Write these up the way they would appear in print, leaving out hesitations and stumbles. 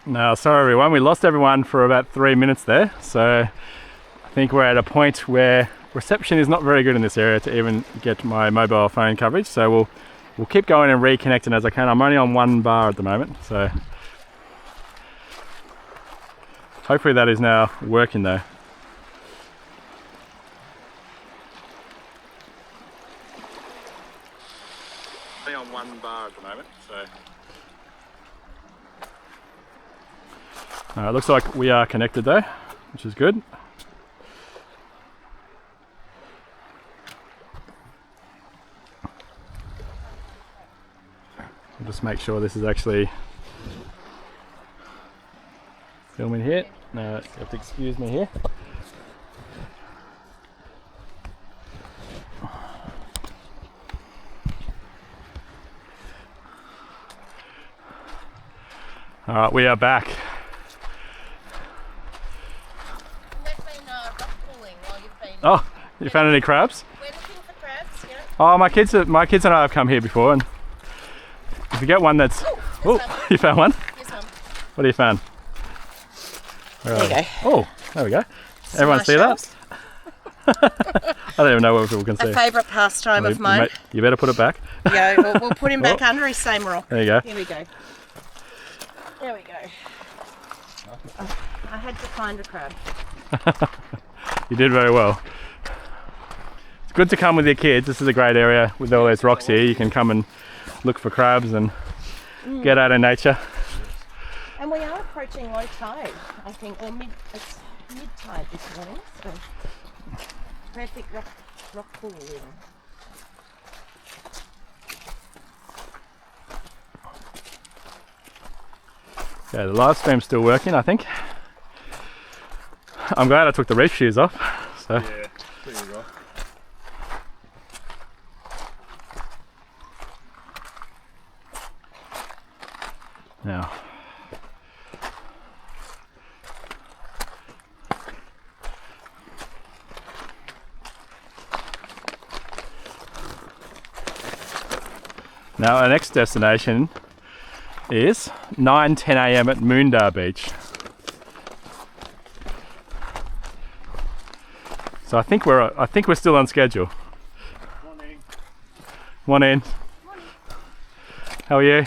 Now, sorry everyone, we lost everyone for about 3 minutes there. So I think we're at a point where reception is not very good in this area to even get my mobile phone coverage. So we'll keep going and reconnecting as I can. I'm only on one bar at the moment, so hopefully that is now working though. Only on one bar at the moment, so. It looks like we are connected though, which is good. I'll just make sure this is actually filming here. No, you have to excuse me here. Alright, we are back. Oh, you found any crabs? We're looking for crabs, yeah. Oh, my kids and I have come here before, and if you get one that's... Oh, you found one? Here's one. What have you found? There you go. Oh, there we go. Everyone see that? I don't even know what people can see. A favourite pastime of mine. You better put it back. Yeah, we'll put him back under his same rock. There you go. Here we go. There we go. I had to find a crab. You did very well. It's good to come with your kids. This is a great area with all those rocks here. You can come and look for crabs and get out in nature. And we are approaching low tide, I think, or it's mid-tide this morning, so perfect rock pool in. Yeah, the live stream's still working, I think. I'm glad I took the reef shoes off. So. Yeah, there you go. Now. Now our next destination is 9:10 a.m. at Moondar Beach. So I think we're still on schedule. Morning. Morning. How are you?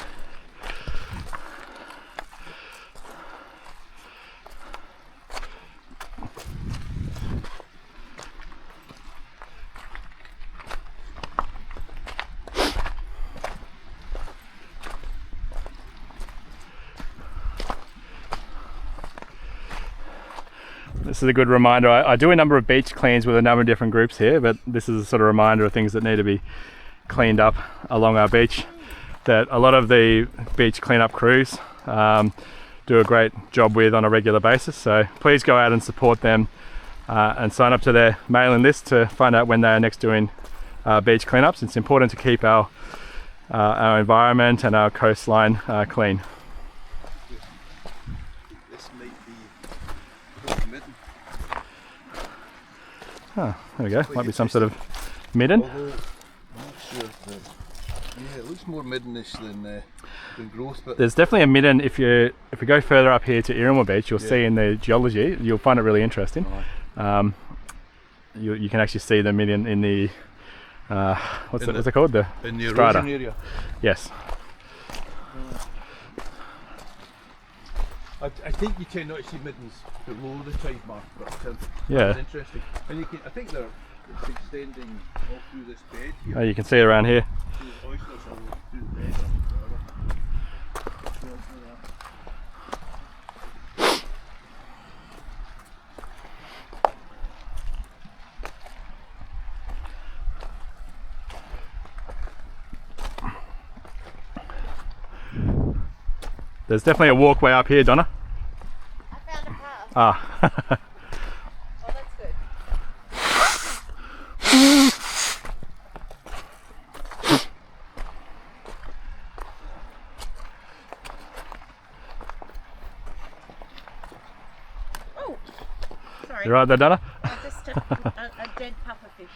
This is a good reminder. I do a number of beach cleans with a number of different groups here, but this is a sort of reminder of things that need to be cleaned up along our beach, that a lot of the beach cleanup crews do a great job with on a regular basis. So please go out and support them and sign up to their mailing list to find out when they are next doing beach cleanups. It's important to keep our environment and our coastline clean. This might be midden. Oh, there we go. Might be some sort of midden. Although, I'm not sure if yeah, it looks more middenish than growth, but There's definitely a midden. If we go further up here to Irrimal Beach, you'll see in the geology, you'll find it really interesting. You can actually see the midden in the what's it called? in the strata. erosion area. Yes. I think you tend not to see middens below the tide mark, but Yeah. it's interesting. And you can, I think it's extending all through this bed here. Oh, you can see it around here. Through the oysters all through the bed. There's definitely a walkway up here, Donna. I found a path. Ah. Oh, that's good. Oh, sorry. You right there, Donna? I just stepped a dead pufferfish.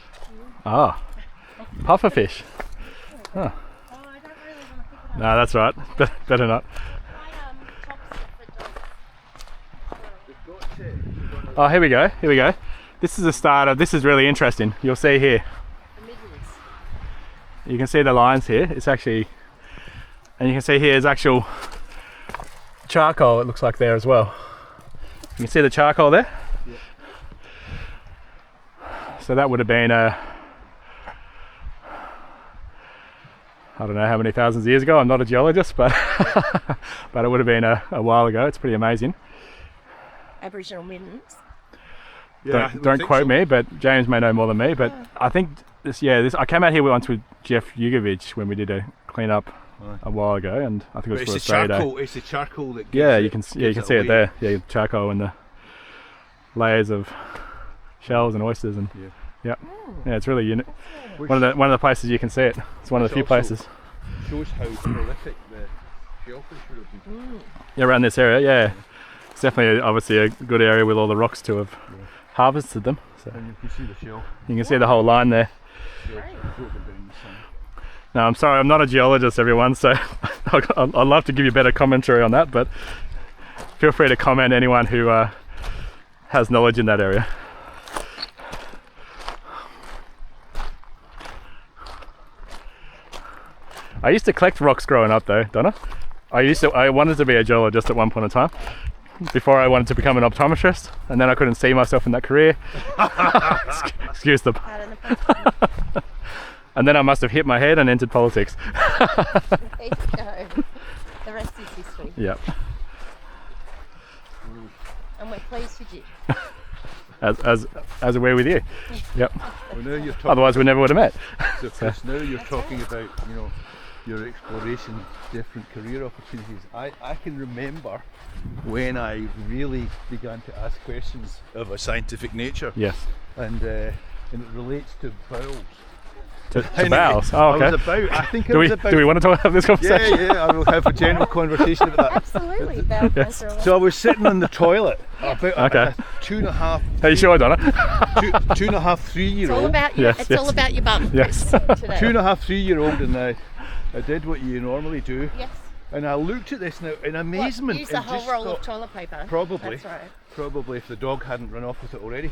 Ah. Pufferfish. Oh. Oh, I don't really want to pick it up. No, that's right. Better not. My chops for dog Oh, here we go. Here we go. This is the start of. This is really interesting. You'll see here. The middens. You can see the lines here. It's actually, and you can see here is actual charcoal. It looks like there as well. You can see the charcoal there. Yeah. So that would have been a. I don't know how many thousands of years ago. I'm not a geologist, but but it would have been a while ago. It's pretty amazing. Aboriginal middens. Don't quote me, but James may know more than me. But I think this. I came out here once with Jeff Jugovic when we did a clean up a while ago, and I think it was But for it's the Australia Day. charcoal. It's the charcoal that. Yeah, gives you it- can gives see it away. there. Yeah, charcoal and the layers of shells and oysters and yeah, it's really unique. Which One of the places you can see it. It's one of the few Which also- places. shows how prolific the shellfish would have been. Yeah, around this area. Yeah, it's definitely obviously a good area with all the rocks to have harvested them. So And you can see the shell. you can see the whole line there. Broken down the sun. No, I'm sorry, I'm not a geologist, everyone. So I'd love to give you better commentary on that, but feel free to comment anyone who has knowledge in that area. I used to collect rocks growing up though, Donna. I wanted to be a geologist at one point in time before I wanted to become an optometrist, and then I couldn't see myself in that career. Excuse the Pardon the pun. and then I must have hit my head and entered politics. There you go. The rest is history. Yeah. And we're pleased with you. As aware with you. Yep. Well, now you're talking. Otherwise we never would have met. So Chris, now you're talking about, you know, your exploration, different career opportunities. I can remember when I really began to ask questions of a scientific nature, Yes. and it relates to bowels. To Anyway, bowels. Oh, I okay. was about. I think it Do was we about. do we want to have this conversation? Yeah, I will have a general conversation about that. Absolutely. Bowel cancer or So I was sitting on the toilet, about Okay. a 2.5, Are you sure, Donna? 2.5, It's 3-year-old. all about you. Yes, It's yes. all about your bum. Yes. Chris, today. 2.5, 3-year-old, and I did what you normally do, Yes. and I looked at this now in What, amazement. use the and whole just roll thought, of toilet paper. Probably. That's right. Probably if the dog hadn't run off with it already.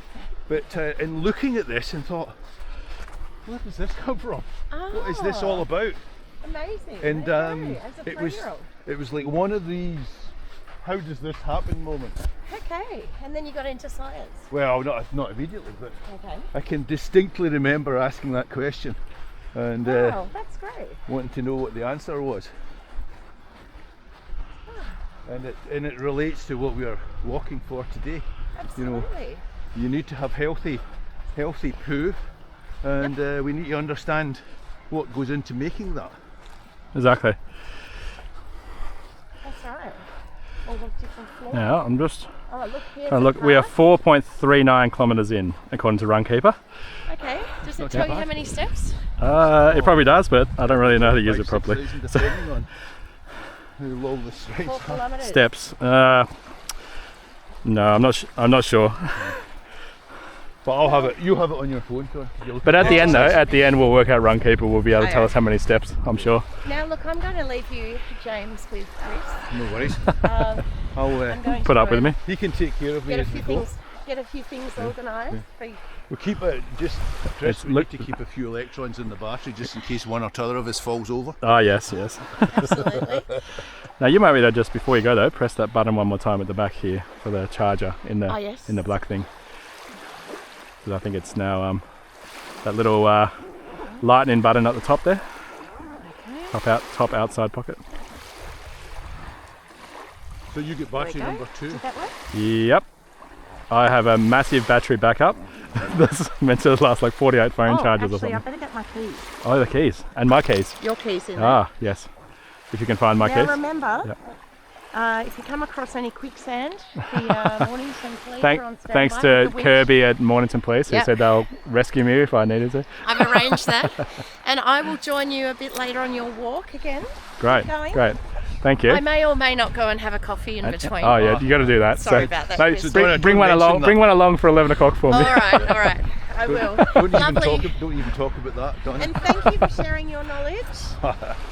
But in looking at this and thought, where does this come from? What is this all about? Amazing. And There you go, as a it was 3-year-old. it was like one of these how does this happen moments. Okay. And then you got into science. Well, not immediately, but Okay. I can distinctly remember asking that question and Wow, that's great. wanting to know what the answer was. And it relates to what we are walking for today. know, Absolutely. You need to have healthy poo, and we need to understand what goes into making that. Exactly. That's right. All the different floors. Now I'm just. Oh, look here. Oh, look, we are 4.39 kilometres in, according to Runkeeper. Okay. Does it tell you how many steps? It probably does, but I don't really know how to use it 5,000, properly. 6,000, depending on how long the strides 4 are. kilometres. Steps. No, I'm not sure. But I'll have it. You have it on your phone, John. But at the end, though, at the end we'll work out Runkeeper. We'll be able to tell us how many steps. I'm sure. Now, look, I'm going to leave you, James, with Chris. No worries. Um, I'll. I'm going Put to up with me. He can take care of me Get a as we few go. things. Get a few things organised. for- We'll keep it just. Chris, we look- need to keep a few electrons in the battery just in case one or t'other of us falls over. Ah, yes, yes. Absolutely. Now you might be able to just before you go though, press that button one more time at the back here for the charger in the Oh, yes. in the black thing. Because I think it's now that little lightning button at the top there. Okay. Top outside pocket. So you get There we battery go. number 2. Did that work? Yep. I have a massive battery backup. That's meant to last like 48 phone charges or actually, I something. better get my keys. Oh, the keys and my keys. Your keys in there. Ah, yes. If you can find my Now keys. remember, Yep. if you come across any quicksand, the Mornington police are on standby. Thanks with to the winch. Kirby at Mornington Police, who Yep. said they'll rescue me if I needed to. I've arranged that, and I will join you a bit later on your walk again. Great, Going? great. Thank you. I may or may not go and have a coffee in between. Oh yeah, you got to do that. Sorry about that, No, Chris. bring one Don't along. mention Bring one along for 11 o'clock for me. All right, I will. Don't Lovely. even talk about that, Don. And thank you for sharing your knowledge.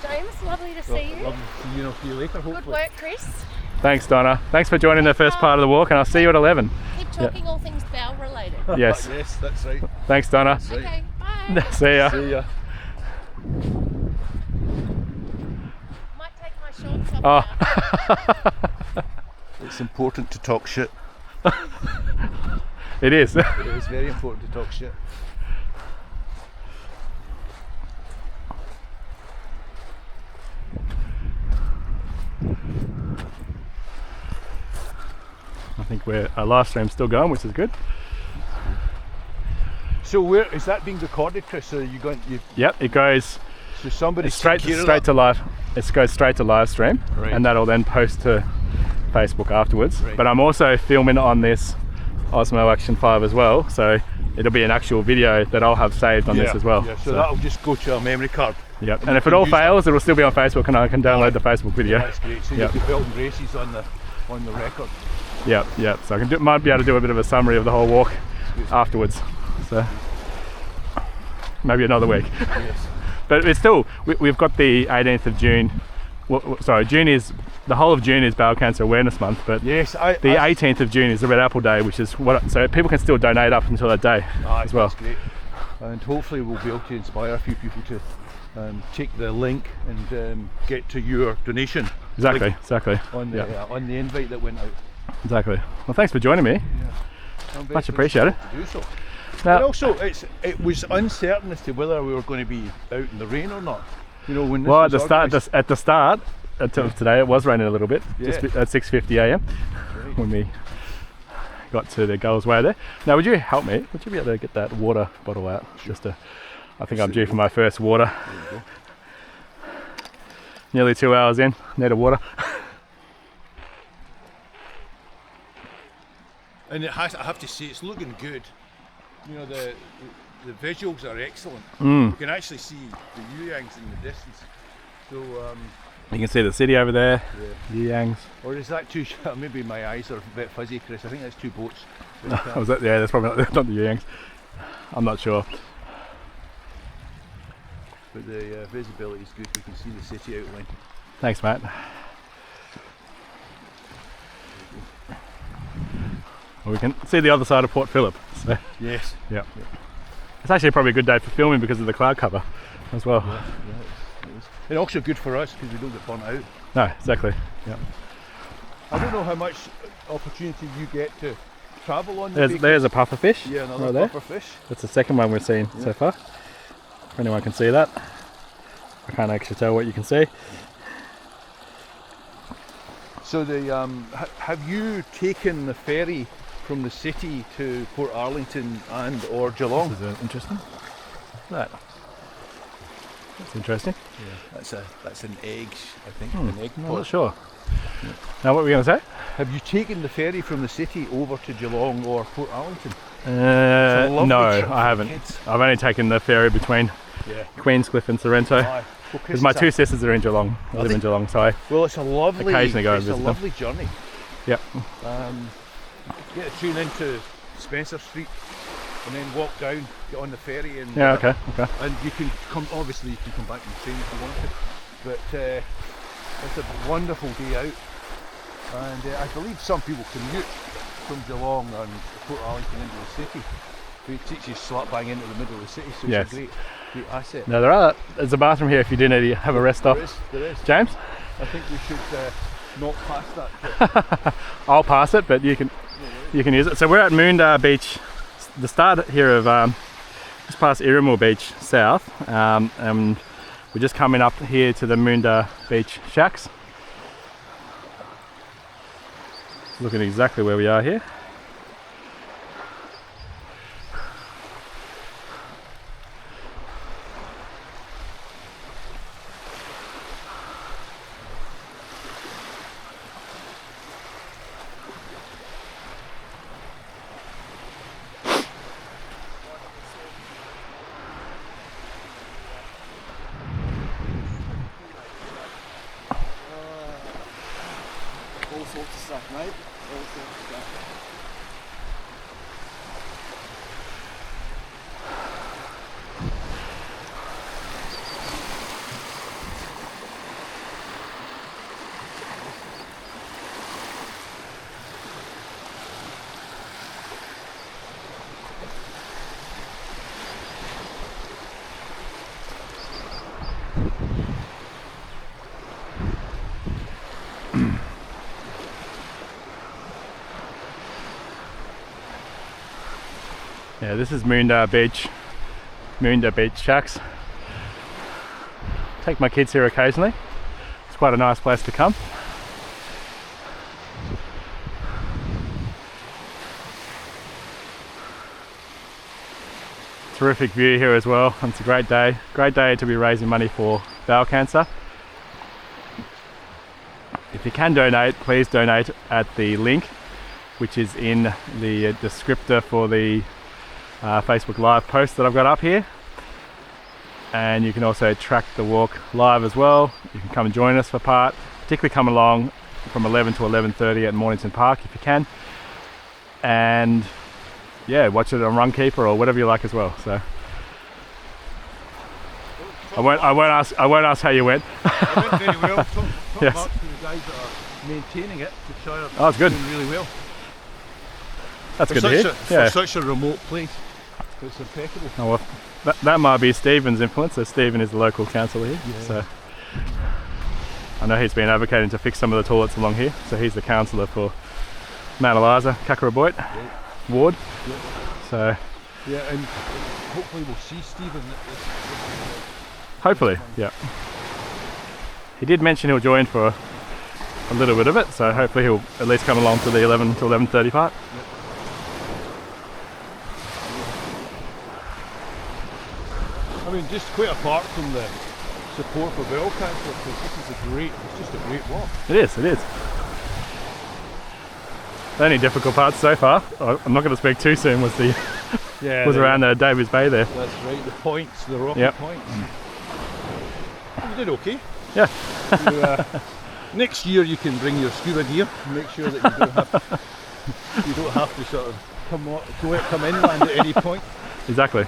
James, lovely to see you. Lovely to see you. See you later, Good hopefully. work, Chris. Thanks, Donna. Thanks for joining the first part of the walk, and I'll see you at 11. Keep talking all things bow related. Yes. Yes, that's right. Thanks, Donna. Okay, bye. See ya. See ya. Might take my shorts off Oh, now. It's important to talk shit. it is. It is very important to talk shit. I think our live stream's still going, which is good. So where is that being recorded, Chris? So you going? Yep, it goes So somebody straight to live. It goes straight to live stream, Right. and that'll then post to Facebook afterwards. Right. But I'm also filming on this Osmo Action 5 as well, so it'll be an actual video that I'll have saved on this as well. Yeah, so that'll just go to a memory card. Yep. and And you if it can all use that. fails, it'll still be on Facebook, and I can download the Facebook video. That's great. So Yep. you can build braces on the record. Yep. So I can might be able to do a bit of a summary of the whole walk afterwards. So maybe another week. Yes. But it's still, we've got the 18th of June. June is, the whole of June is Bowel Cancer Awareness Month, but Yes. the 18th of June is the Red Apple Day, which is so people can still donate up until that day as well. That's great. And hopefully we'll be able to inspire a few people to take the link and get to your donation. Exactly, link exactly. on the Yeah. on the invite that went out. Exactly. Well, thanks for joining me. I'm very Much pleased appreciated. to do so. Now, And also, it was uncertain as to whether we were going to be out in the rain or not. You know, when this well, was at the start until today, it was raining a little bit, just Yeah. at 6:50 a.m. Right. when we got to the Gulls Way there. Now, would you help me? Would you be able to get that water bottle out? I think I'm due for my first water. There you go. Nearly 2 hours in, need a water. And I have to say, it's looking good. You know, the visuals are excellent. Mm. You can actually see the Yuyangs in the distance. So, You can see the city over there, yeah. Yangs. Or is that two? Maybe my eyes are a bit fuzzy, Chris. I think that's two boats. Was that? Yeah, that's probably not the Yangs. I'm not sure. But the visibility is good. We can see the city outline. Thanks, mate. Well, we can see the other side of Port Phillip. So, Yes. yeah. It's actually probably a good day for filming because of the cloud cover as well. Yeah, it is. And also good for us because we don't get burnt out. No, exactly. Yeah. I don't know how much opportunity you get to travel on the There's a puffer fish. Yeah, another right there. puffer fish. That's the second one we've seen so far. If anyone can see that. I can't actually tell what you can see. So have you taken the ferry from the city to Port Arlington and or Geelong? This is interesting. That. That's interesting. That's an egg, I think. An egg I'm pot. not sure. Now, what were we going to say? Have you taken the ferry from the city over to Geelong or Port Arlington? a lovely No, trip for I haven't. kids. I've only taken the ferry between Yeah. Queenscliff and Sorrento. Because my two sisters are in Geelong. I live in Geelong, so Well, it's a lovely. Occasionally go and it's a visit them. lovely journey. yep. Get a tune into Spencer Street, and then walk down, get on the ferry, and Yeah, okay. and you can come. Obviously, you can come back and train if you want to, but it's a wonderful day out, and I believe some people commute from Geelong and Port Arlington into the city. It takes you slap bang into the middle of the city, so Yes. it's a great asset. Now there's a bathroom here if you do need to have a rest stop. There is. James, I think we should not pass that trip. I'll pass it, but you can use it. So we're at Moondah Beach, the start here of just past Irrimal Beach south, and we're just coming up here to the Moondah Beach shacks. Looking exactly where we are here. All sorts of stuff, mate. All sorts of stuff. Yeah, this is Moondah Beach. Moondah Beach Shacks. Take my kids here occasionally. It's quite a nice place to come. Terrific view here as well. It's a great day. Great day to be raising money for bowel cancer. If you can donate, please donate at the link which is in the descriptor for the Facebook Live post that I've got up here. And you can also track the walk live as well. You can come and join us for part, particularly come along from 11 to 11:30 at Mornington Park if you can. And yeah, watch it on Runkeeper or whatever you like as well. So I won't ask how you went. It went very well. Top Yes. marks to the guys that are maintaining it. The Shire Oh, it's good. doing really well. That's For good to hear. for such a remote place, it's impeccable. Oh, well, that might be Stephen's influence. So Stephen is the local councillor here. Yeah. So I know he's been advocating to fix some of the toilets along here. So he's the councillor for Mount Eliza, Kakarabboit ward. Yeah. So Yeah, and hopefully we'll see Stephen at this. hopefully, yeah. He did mention he'll join for a little bit of it. So hopefully he'll at least come along to the 11 to 11:30 part. I mean, just quite apart from the support for bowel cancer, because this is it's just a great walk. It is. The only difficult part so far, I'm not going to speak too soon, was was around Davis Bay there. That's right, the points, the rocky Yep. points. You did okay. Yeah. Next year you can bring your scuba gear and make sure that you don't have to sort of come inland at any point. Exactly.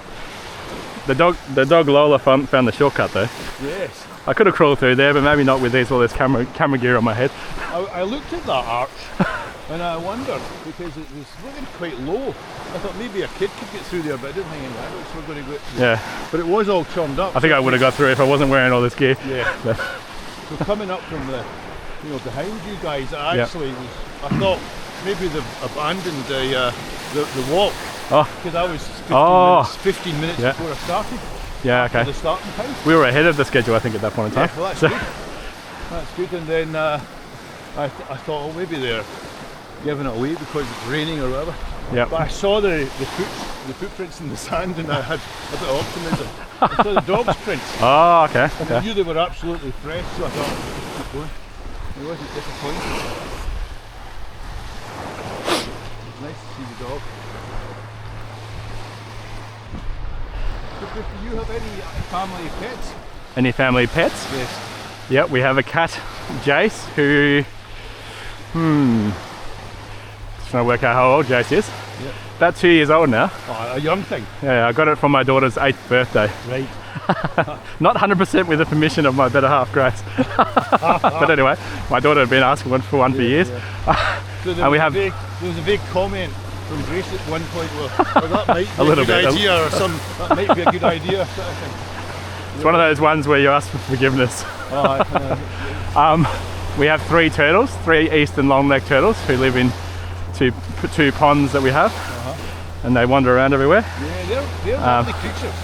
The dog Lola found the shortcut though. Yes. I could have crawled through there, but maybe not with all this camera gear on my head. I looked at that arch and I wondered, because it was looking quite low. I thought maybe a kid could get through there, but I didn't think any adults were going to go. Yeah. But it was all churned up. I think I would have got through if I wasn't wearing all this gear. Yeah. But So coming up from behind you guys, I Yeah. actually I thought maybe they've abandoned the walk, because I was 15 minutes Yeah. before I started. yeah, The okay. starting time. We were ahead of the schedule, I think, at that point in time. Yeah, well, that's So- good. That's good. And then I thought, oh, maybe they're giving it away because it's raining or whatever. Yeah. But I saw the footprints in the sand, and I had a bit of optimism. I saw the dog's prints. Oh, okay. And I Okay. knew they were absolutely fresh, so I thought, keep going. I wasn't disappointed. It's nice to see the dog. Do you have any family pets? Any family pets? Yes. Yep, we have a cat, Jace, who, just trying to work out how old Jace is. Yep. About 2 years old now. Oh, a young thing. Yeah, I got it from my daughter's 8th birthday. Right. Not 100% with the permission of my better half, Grace. But anyway, my daughter had been asking for one for years. So there And we was have- there was a big comment from Grace at one point, well that might be A little good bit. idea, or that might be a good idea. Sort of thing. It's one of those ones where you ask for forgiveness. We have 3 turtles, 3 eastern longneck turtles who live in two ponds that we have, and they wander around everywhere. Yeah, they're lovely creatures.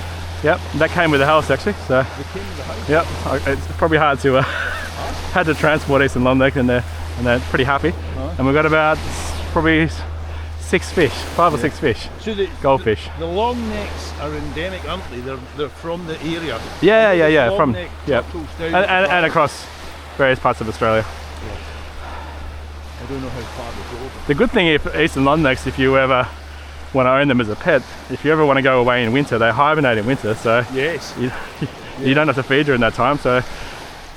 Yep, that came with the house actually. So They came to the house. yep, it's probably hard to had to transport eastern longneck, and they're pretty happy. And we've got about probably 6 fish, 5 or 6 fish. So Goldfish. The long necks are endemic, aren't they? They're from the area. Yeah. Long From neck yep, turtles down and across various parts of Australia. I don't know how far they go. The good thing if eastern longnecks, if you ever want to own them as a pet, if you ever want to go away in winter, they hibernate in winter, so Yes. you don't have to feed during that time. So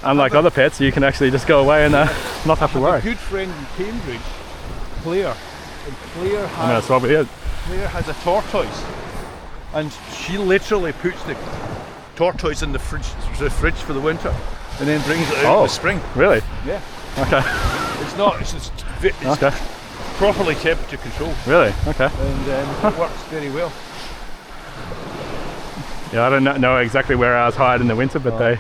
unlike other pets, you can actually just go away and not have to A worry. good friend in Cambridge, Claire, and Claire I'm gonna has, swap it here. Claire has a tortoise, and she literally puts the tortoise in the fridge for the winter, and then brings it out in the spring. Really? Yeah, Okay. it's Okay. properly temperature controlled, Really? Okay. and it works very well. Yeah, I don't know exactly where ours hide in the winter, but they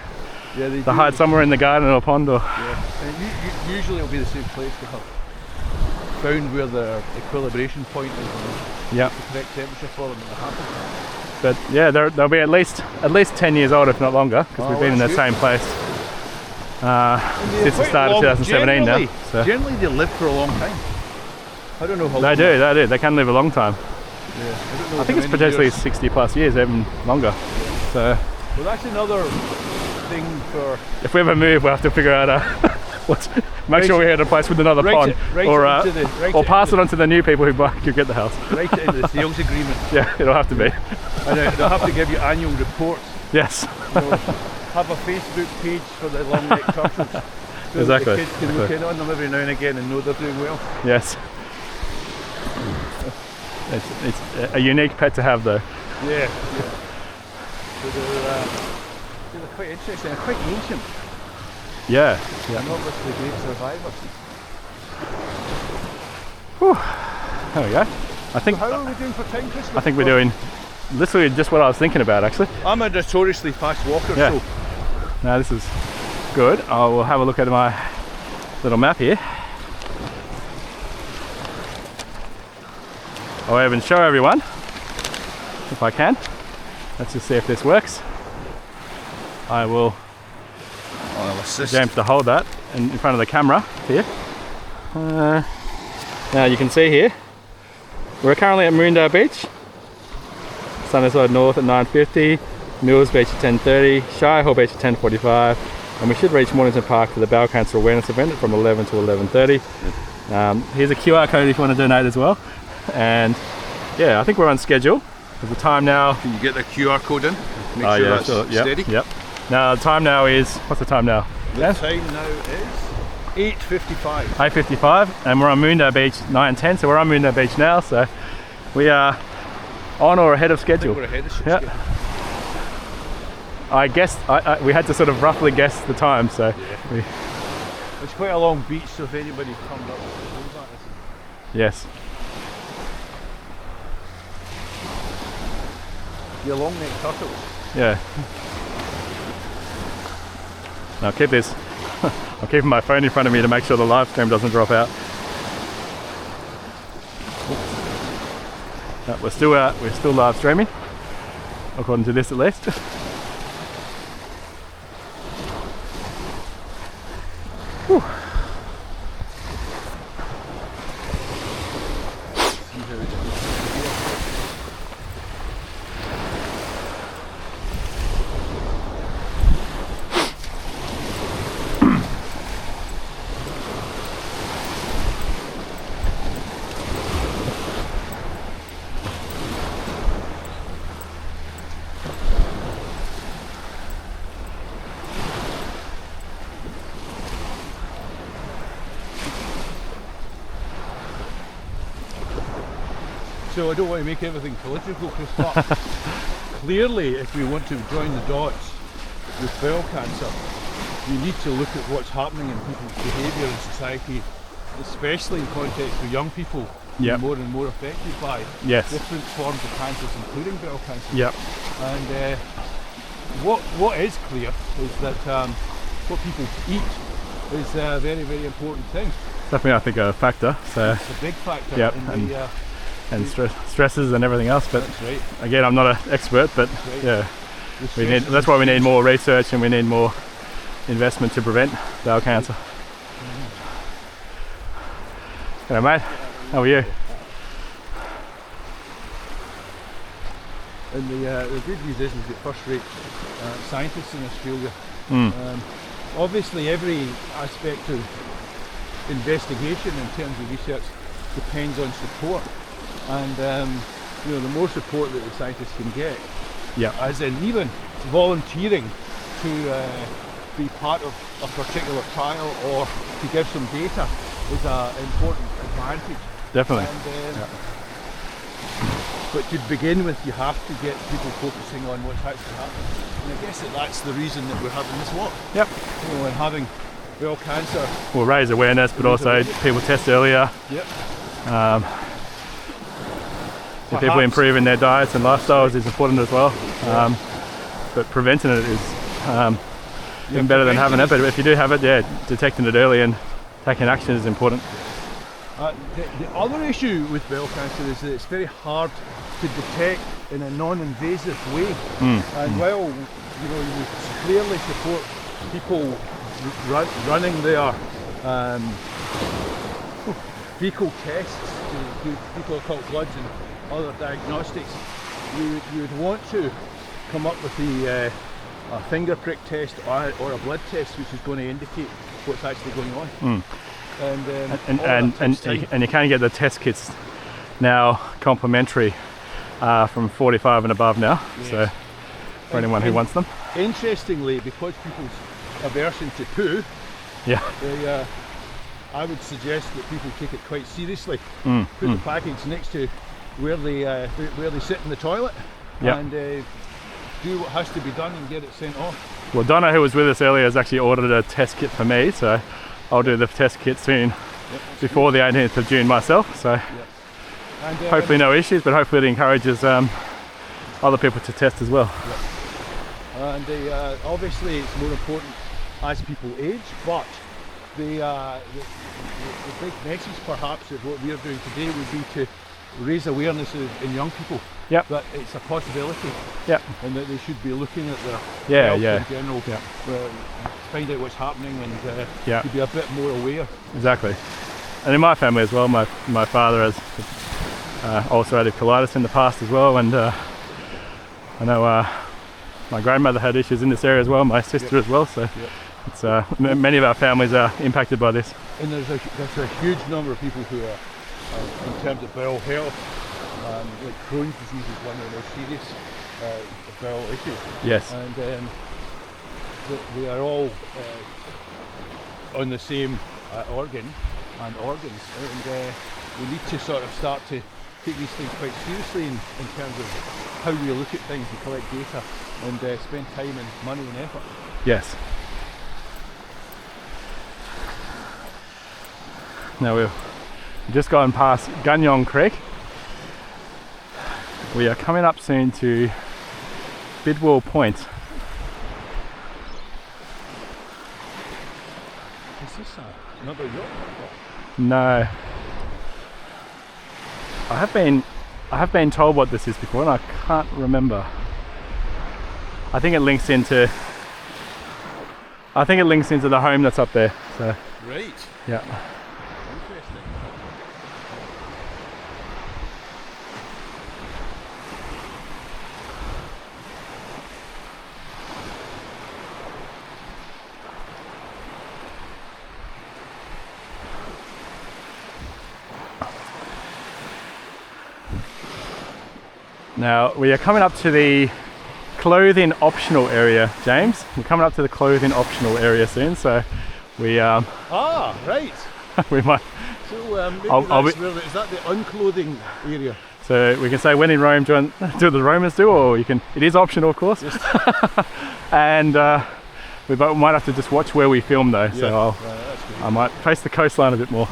Yeah, they hide somewhere in the garden or pond or. Yeah, and usually it'll be the same place for her. found where the equilibration point is and Yeah. the correct temperature for them, and they're happy. But yeah, they'll be at least 10 years old, if not longer, because we've been in the that's same place And they're since the quite start of long- 2017 now. generally- So Generally, they live for a long time. I don't know how they long. do. They can live a long time. Yeah, I don't know I think how it's many potentially years. 60 plus years, even longer. So Well, that's another thing for. if we ever move, we'll have to figure out make sure we're at a place with another pond, or pass it on to the new people who get the house. Right into the sales agreement. Yeah, it'll have to be. And they'll have to give you annual reports. Yes. You know, have a Facebook page for the long-necked turtles. So that Exactly. the kids can look in on them every now and again and know they're doing well. Yes. It's a unique pet to have, though. Yeah. So they're quite interesting. They're quite ancient. Yeah. They're not with the great survivors. There we go. I think How are we doing for time, Chris? we're doing literally just what I was thinking about, actually. I'm a notoriously fast walker, Yeah. so Now this is good. I will have a look at my little map here. I'll even show everyone, if I can. Let's just see if this works. I will I'll assist. James to hold that in front of the camera here. Now you can see here, we're currently at Moondale Beach. Sunnyside North at 9:50, Mills Beach at 10:30, Shire Hall Beach at 10:45, and we should reach Mornington Park for the Bowel Cancer Awareness event from 11 to 11:30. Here's a QR code if you want to donate as well. And yeah, I think we're on schedule. There's the time now. Can you get the QR code in? Make Oh, sure yeah, that's sure. Yep, steady. Yep. Now the time now is, what's the time now? The time now is 8:55. 8:55, and we're on Moondale Beach 9:10, so we're on Moondale Beach now, so we are on or ahead of I think schedule. we're ahead of Yeah. schedule. I guessed, we had to sort of roughly guess the time, so we, It's quite a long beach, so if anybody comes up with that, yes. your long-necked turtles. Yeah. Now keep this, I'm keeping my phone in front of me to make sure the live stream doesn't drop out. No, we're still live streaming, according to this at least. Whew. So I don't want to make everything political, Chris, but clearly if we want to join the dots with bowel cancer, we need to look at what's happening in people's behaviour in society, especially in context with young people Yep. more and more affected by Yes. different forms of cancers, including bowel cancer. Yep. And what is clear is that what people eat is a very, very important thing. Definitely, I think, a factor. So, It's a big factor Yep, in the and stresses and everything else. But that's right. again, I'm not an expert. But right. yeah, The we need. stresses That's why we need more research and we need more investment to prevent bowel cancer. Hello, mate. How are you? And the good news is we've got first-rate scientists in Australia. Mm. Obviously, every aspect of investigation in terms of research depends on support, and the more support that the scientists can get, Yeah. as in even volunteering to be part of a particular trial or to give some data, is an important advantage. Definitely. And, but to begin with, you have to get people focusing on what's actually happening. And I guess that's the reason that we're having this walk. Yep. You know, and having bowel cancer. We'll raise awareness, but also people test earlier. Yep. If people improve in their diets and lifestyles is important as well. But preventing it is even better than having it. But if you do have it, yeah, detecting it early and taking action is important. The other issue with bowel cancer is that it's very hard to detect in a non-invasive way. And while you clearly support people running their fecal tests to do fecal occult bloods and other diagnostics, you would want to come up with a finger prick test or a blood test which is going to indicate what's actually going on. And you can get the test kits now complimentary from 45 and above now. Yes. So for anyone who wants them. Interestingly, because people's aversion to poo, Yeah. I would suggest that people take it quite seriously. Put the package next to where they sit in the toilet, Yep. and do what has to be done and get it sent off. Well, Donna, who was with us earlier, has actually ordered a test kit for me, so I'll do the test kit soon before the 18th of June myself. So And hopefully no issues, but hopefully it encourages other people to test as well. And obviously it's more important as people age, but the big message perhaps of what we're doing today would be to raise awareness in young people Yep. that it's a possibility, Yep. and that they should be looking at their Yeah, health yeah. in general, Yeah. find out what's happening, and Yeah. to be a bit more aware. Exactly. And in my family as well, my father has ulcerative colitis in the past as well, and I know my grandmother had issues in this area as well, my sister as well, so it's many of our families are impacted by this. And there's a huge number of people who are, in terms of bowel health, like Crohn's disease is one of the most serious bowel issues. Yes. And they are all on the same organs, and we need to sort of start to take these things quite seriously in terms of how we look at things and collect data and spend time and money and effort. Yes. Now we've just gone past Gunyong Creek. We are coming up soon to Bidwell Point. Is this another yacht? No. I have been told what this is before and I can't remember. I think it links into the home that's up there. So Right. yeah. Interesting. Now we are coming up to the clothing optional area, James. We're coming up to the clothing optional area soon, so we Ah, right. we might. So maybe I'll that's be- where is that the unclothing area? So we can say when in Rome, do what the Romans do, or you can. It is optional, of course. And we might have to just watch where we film though. So that's good. I might face the coastline a bit more.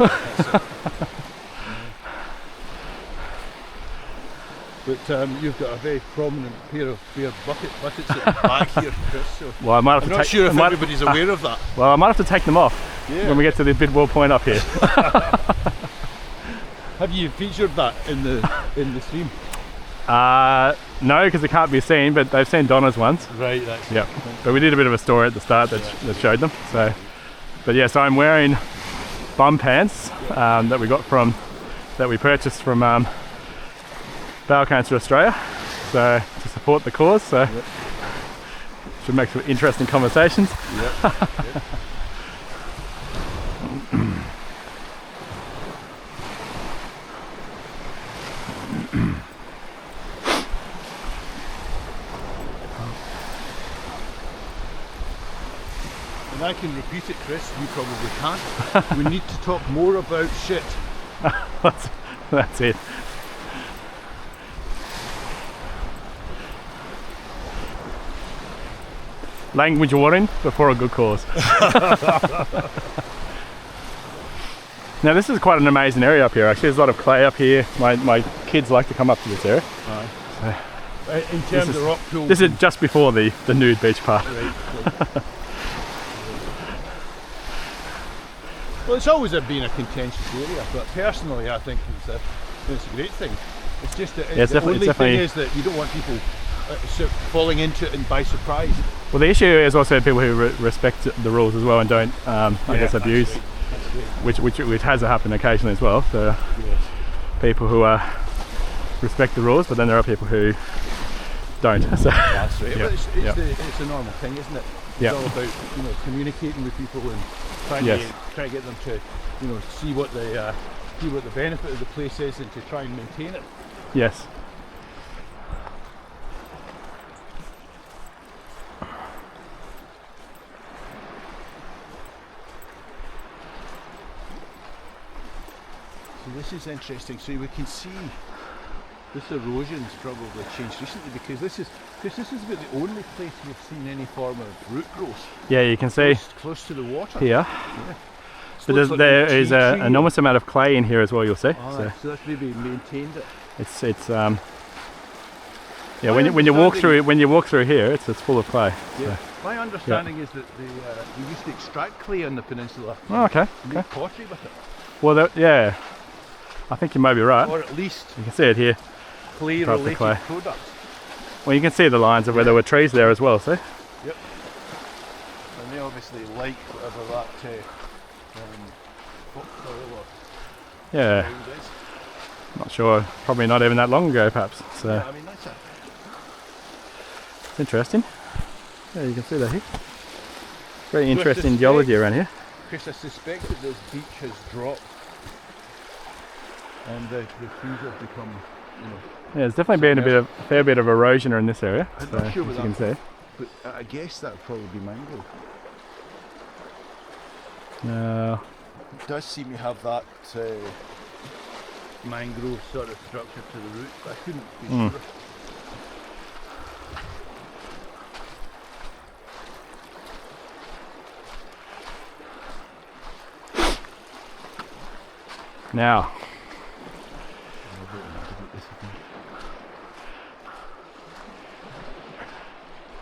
But you've got a very prominent pair of bare buckets at the back here, Chris. So Well, I might have I'm to not take. sure if I might- everybody's aware of that. Well, I might have to take them off Yeah. when we get to the Bidwell Point up here. Have you featured that in the stream? No, because it can't be seen, but they've seen Donna's ones. Right. That's Yep. But we did a bit of a story at the start that showed them. So, but yeah, so I'm wearing bum pants that we purchased from Bowel Cancer Australia. So to support the cause. So should make some interesting conversations. Yep. And I can repeat it, Chris, you probably can't. We need to talk more about shit. That's it. Language warning before a good cause. Now this is quite an amazing area up here actually. There's a lot of clay up here. My kids like to come up to this area. In terms of rock pools. This is just before the nude beach part. Right. Well, it's always been a contentious area, but personally, I think it's a great thing. It's just that Yeah, it's the definitely- only it's thing definitely- is that you don't want people falling into it and by surprise. Well, the issue is also people who respect the rules as well and don't, I guess, that's abuse, right, that's right. which has happened occasionally as well. So Yes. people who respect the rules, but then there are people who don't. So That's right. Yeah, But it's, yeah. it's a normal thing, isn't it? It's Yeah. all about communicating with people and trying Yes. to get them to see what the benefit of the place is and to try and maintain it. yes. So this is interesting. So we can see this erosion's probably changed recently because this is about the only place we've seen any form of root growth Yeah, you can see close to the water. here. So But it's like there a is tea an tree. enormous amount of clay in here as well. You'll see. Aye, so that's maybe maintained it. It's yeah. My When you walk understanding- through here, it's full of clay. Yeah. My understanding is that they used to extract clay on the peninsula. Oh, okay. and make pottery with it, Well, yeah. I think you may be right. or at least You can see it here. clay-related clay. products. Well, you can see the lines of where there were trees there as well. See? And they obviously like whatever that topsoil or Yeah. ground is. Not sure. Probably not even that long ago, perhaps. So Yeah, I mean that's it. it's interesting. Yeah, you can see that here. Very So I interesting suspect- geology around here. Chris, I suspect that this beach has dropped and the trees have become, Yeah, there's definitely been a fair bit of erosion in this area. I'm So, not sure as you what can that- see. but I guess that would probably be mangrove. No. It does seem to have that mangrove sort of structure to the roots, but I couldn't be Mm. sure. Now,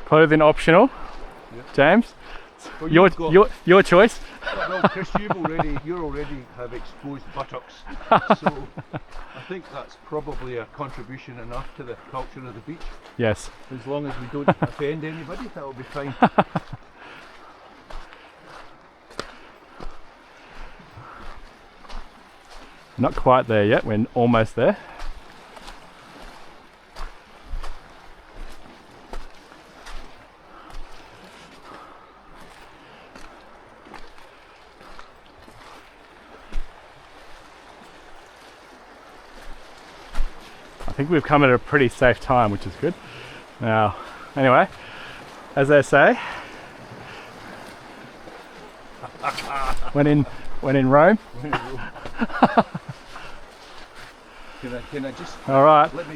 clothing optional. Yep. James, Well, your you've got- your choice. Well, Chris, you already have exposed buttocks, so I think that's probably a contribution enough to the culture of the beach. Yes. As long as we don't offend anybody, that'll be fine. Not quite there yet. We're almost there. I think we've come at a pretty safe time, which is good. Now, anyway, as they say, when in Rome. Can I just All right. let me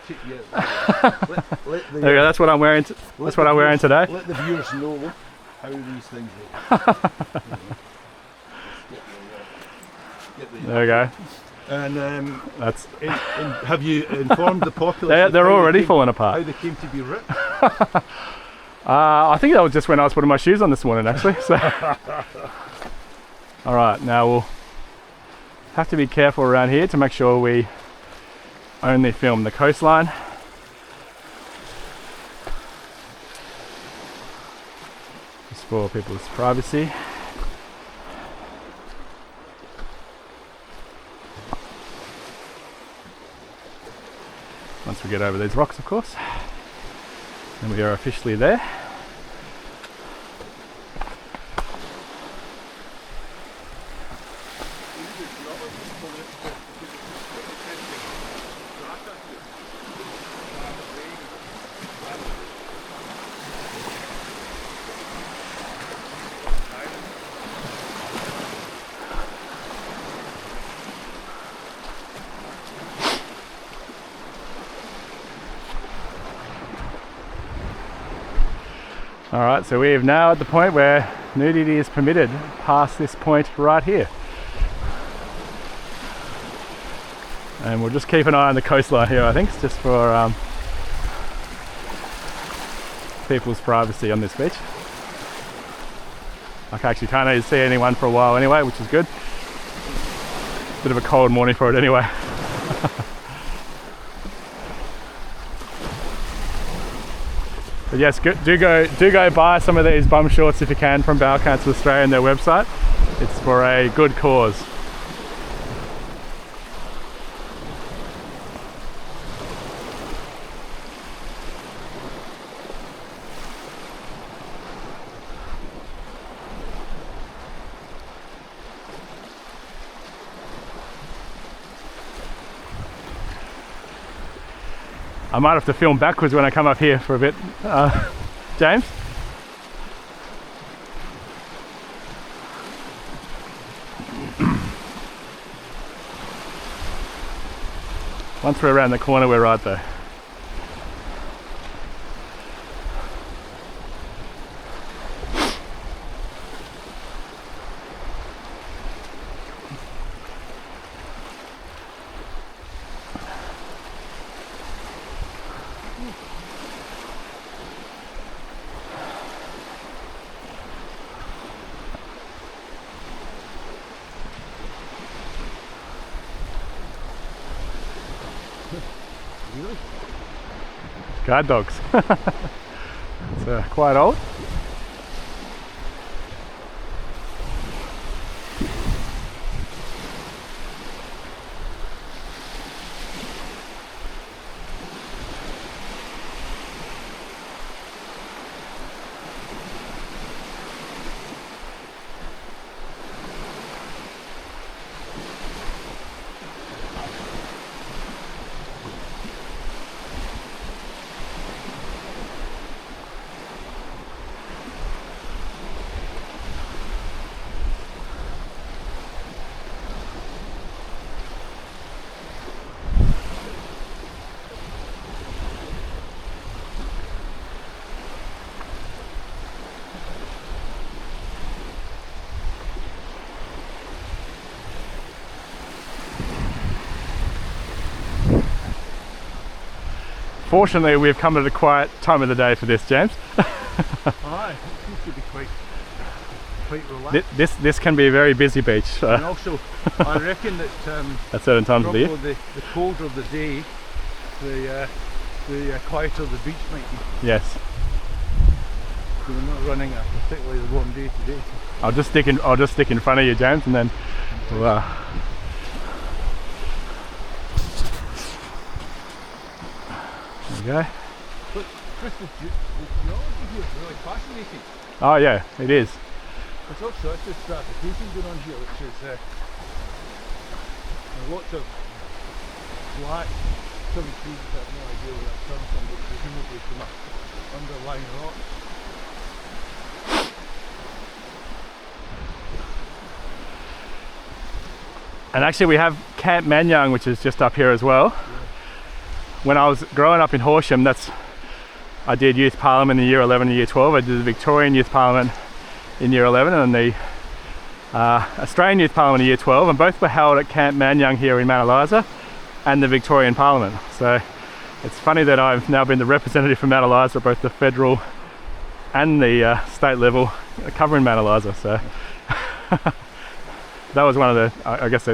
take you? Let There we go. That's what I'm wearing. That's what I'm wearing today. Let the viewers know how these things look. There we go. And That's have you informed the populace? they're of how already came- falling How apart. they came to be ripped? I think that was just when I was putting my shoes on this morning, actually. So, all right. Now we'll have to be careful around here to make sure we only film the coastline. Just for people's privacy. Once we get over these rocks, of course. And we are officially there. Alright, so we are now at the point where nudity is permitted past this point right here. And we'll just keep an eye on the coastline here, I think, just for people's privacy on this beach. I actually can't even see anyone for a while anyway, which is good. Bit of a cold morning for it anyway. But yes, do go buy some of these bum shorts if you can from Bowel Cancer Australia and their website. It's for a good cause. I might have to film backwards when I come up here for a bit. James? Once we're around the corner, we're right there. Guard dogs. It's quite old. Fortunately, we've come at a quiet time of the day for this, James. Aye, it seems to be quite relaxed. This can be a very busy beach And also, I reckon that at certain times of the year. the colder the day, the quieter the beach might be. Yes. So we're not running a particularly warm day today. I'll just stick in front of you, James, and then we'll, there we go. But Chris, the geology here is really fascinating. Oh yeah, it is. There's all sorts of stratification going on here, which is lots of black, some trees that I have no idea where that's come from, but presumably from underlying rocks. And actually we have Camp Manyang, which is just up here as well. Yeah. When I was growing up in Horsham, I did youth parliament in year 11 and year 12. I did the Victorian youth parliament in year 11 and the Australian youth parliament in year 12, and both were held at Camp Manyang here in Mount Eliza and the Victorian Parliament. So it's funny that I've now been the representative for Mount Eliza at both the federal and the state level covering Mount Eliza. So that was one of the, I guess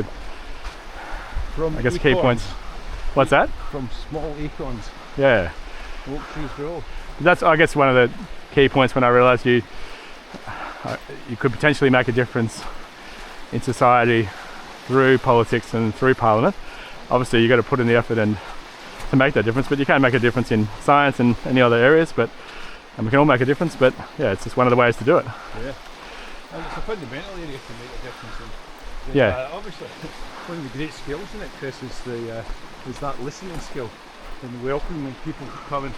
key points. What's that? From small acorns. Yeah. Oak trees grow. That's, I guess, one of the key points when I realised you could potentially make a difference in society through politics and through Parliament. Obviously, you've got to put in the effort and to make that difference, but you can make a difference in science and any other areas. And we can all make a difference. But yeah, it's just one of the ways to do it. Yeah. And it's a fundamental area to make a difference in. Yeah. Obviously, one of the great skills in it, Chris, is that listening skill and welcoming people to come and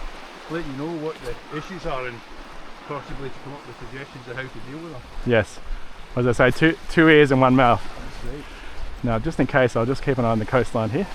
let you know what the issues are and possibly to come up with suggestions of how to deal with them. Yes. As I say, two ears and one mouth. That's right. Now, just in case, I'll just keep an eye on the coastline here.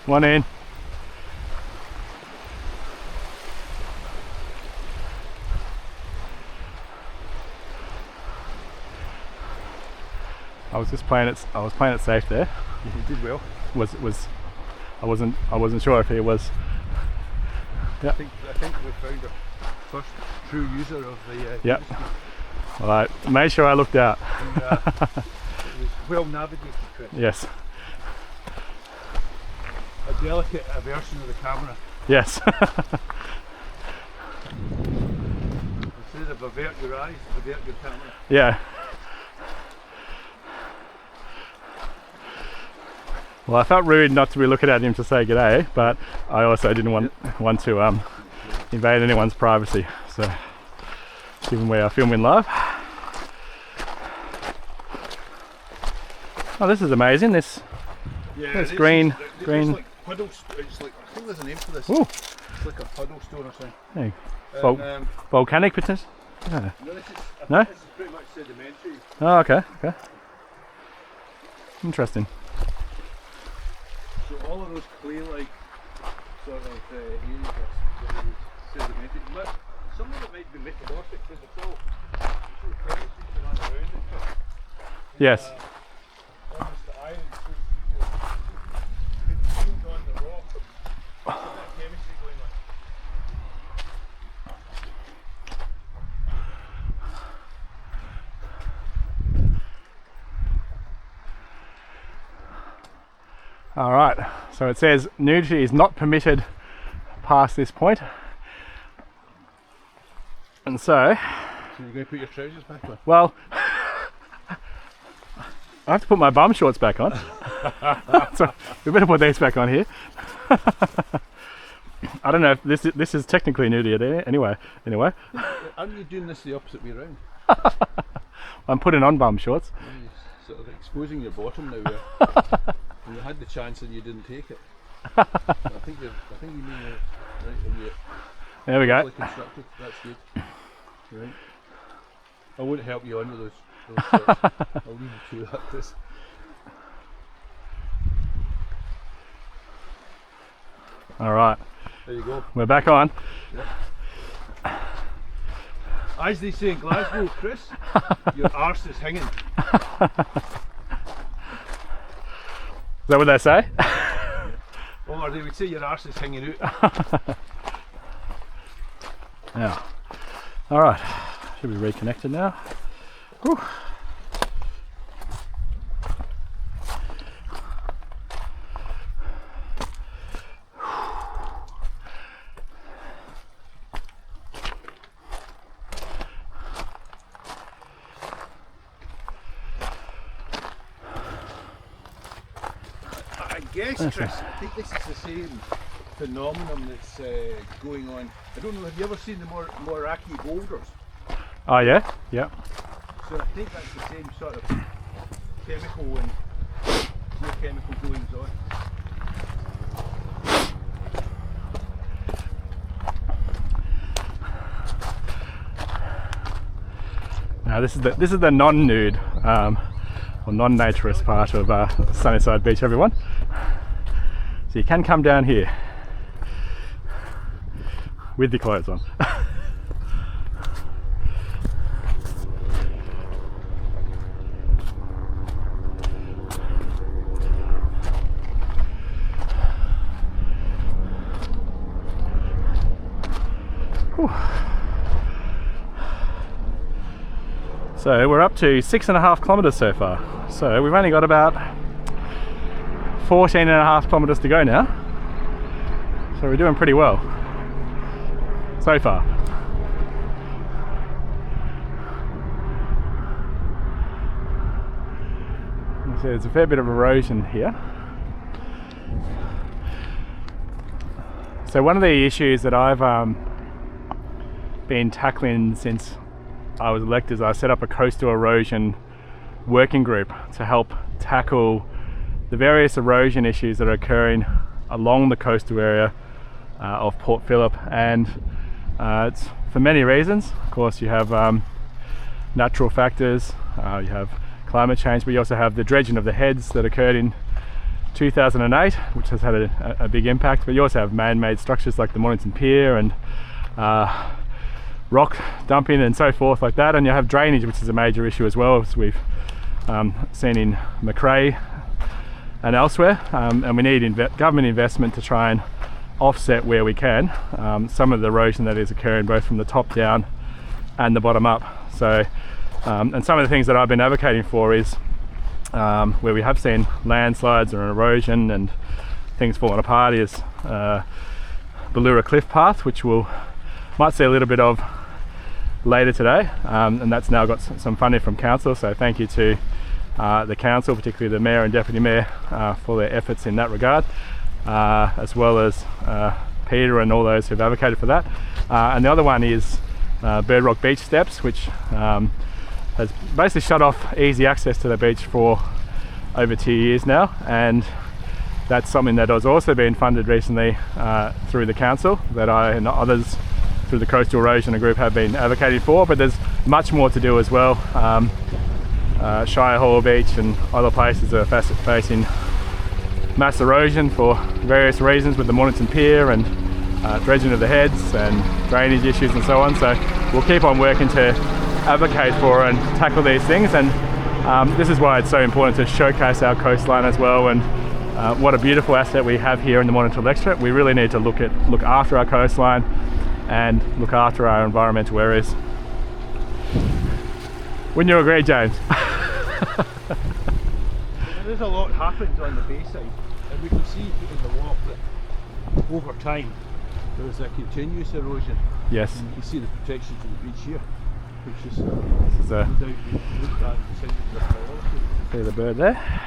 One in. I was just playing it. I was playing it safe there. You did well. I wasn't sure if he was. I think we found our first true user of the. Yep. Well, I made sure I looked out. And, it was well navigated, Chris. Yes. A delicate aversion of the camera. Yes. Instead of avert your eyes, avert your camera. Yeah. Well, I felt rude not to be looking at him to say g'day, but I also didn't want to invade anyone's privacy. So, given we are filming live. Oh, this is amazing. This Yeah, green. It's like puddle. It's like, I think there's a name for this. Ooh. It's like a puddle stone or something. Hey, And, volcanic potential. Yeah. no, this is, I No? think this is pretty much sedimentary. Oh, okay. Okay. Interesting. So all of those clay-like sort of areas are very sedimentary. Some of it might be metamorphic because it's all crevices that run around it. Yes. Almost the iron seems to be concealed on the rock. There's a bit of chemistry going on. All right. So it says nudity is not permitted past this point, and so, So you're going to put your trousers back on? well, I have to put my bum shorts back on. So we better put these back on here. I don't know if this is technically nudity anyway. Anyway, Aren't you doing this the opposite way around? I'm putting on bum shorts. You're sort of exposing your bottom now. Where you had the chance and you didn't take it. I think you mean it right when you There we go. properly constructed. That's good. Right. I won't help you on with those shorts. I'll leave you to that. This. All right, There you go. we're back on. As they say in Glasgow, Chris, your arse is hanging. Is that what they say? Or they would say your arse is hanging out. Yeah. All right. Should be reconnected now. Whew. I guess, Chris, I think this is the same phenomenon that's going on. I don't know, have you ever seen the Moraki boulders? Oh yeah. Yeah. So I think that's the same sort of chemical and geochemical goings on. Now this is the non-nude or non-naturist part of Sunnyside Beach, everyone. So you can come down here with your clothes on. Whew. So we're up to 6.5 kilometers so far. So we've only got about 14.5 kilometers to go now. So we're doing pretty well so far. So there's a fair bit of erosion here. So one of the issues that I've been tackling since I was elected is I set up a coastal erosion working group to help tackle the various erosion issues that are occurring along the coastal area of Port Phillip, and it's for many reasons. Of course, you have natural factors, you have climate change, but you also have the dredging of the heads that occurred in 2008, which has had a big impact, but you also have man-made structures like the Mornington Pier and rock dumping and so forth like that, and you have drainage, which is a major issue as well, as we've seen in Macrae and elsewhere, and we need government investment to try and offset where we can some of the erosion that is occurring both from the top down and the bottom up. So and some of the things that I've been advocating for is where we have seen landslides or erosion and things falling apart is Ballura Cliff Path, which we'll might see a little bit of later today, and that's now got some funding from council, so thank you to the council, particularly the mayor and deputy mayor, for their efforts in that regard, as well as Peter and all those who've advocated for that. And the other one is Bird Rock Beach Steps, which has basically shut off easy access to the beach for over 2 years now, and that's something that has also been funded recently through the council, that I and others through the Coastal Erosion Group have been advocating for, but there's much more to do as well. Shire Hall Beach and other places are facing mass erosion for various reasons, with the Mornington Pier and dredging of the heads and drainage issues and so on. So we'll keep on working to advocate for and tackle these things, and this is why it's so important to showcase our coastline as well, and what a beautiful asset we have here in the Mornington Electorate. We really need to look after our coastline and look after our environmental areas. Wouldn't you agree, James? There's a lot happens on the bayside, and we can see in the walk that over time there's a continuous erosion. Yes. And you can see the protection to the beach here, which is This is no doubt being looked at and considered as a priority. see the bird there.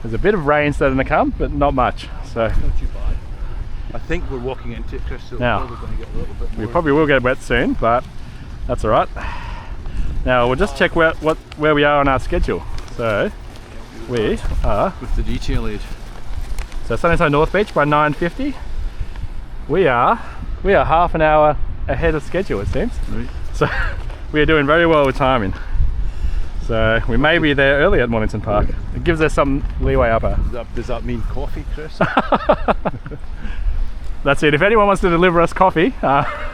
There's a bit of rain starting to come, but not much. So Not too bad. I think we're walking into it, Chris, so Now, we're probably going to get a little bit more. we probably will get wet soon, but that's all right. Now we'll just check where we are on our schedule. So we are with the detail aid. so Sunnyside North Beach by 9:50. We are half an hour ahead of schedule, it seems. Right. So we are doing very well with timing. So we may be there early at Mornington Park. It gives us some leeway up. Does that mean coffee, Chris? That's it. If anyone wants to deliver us coffee,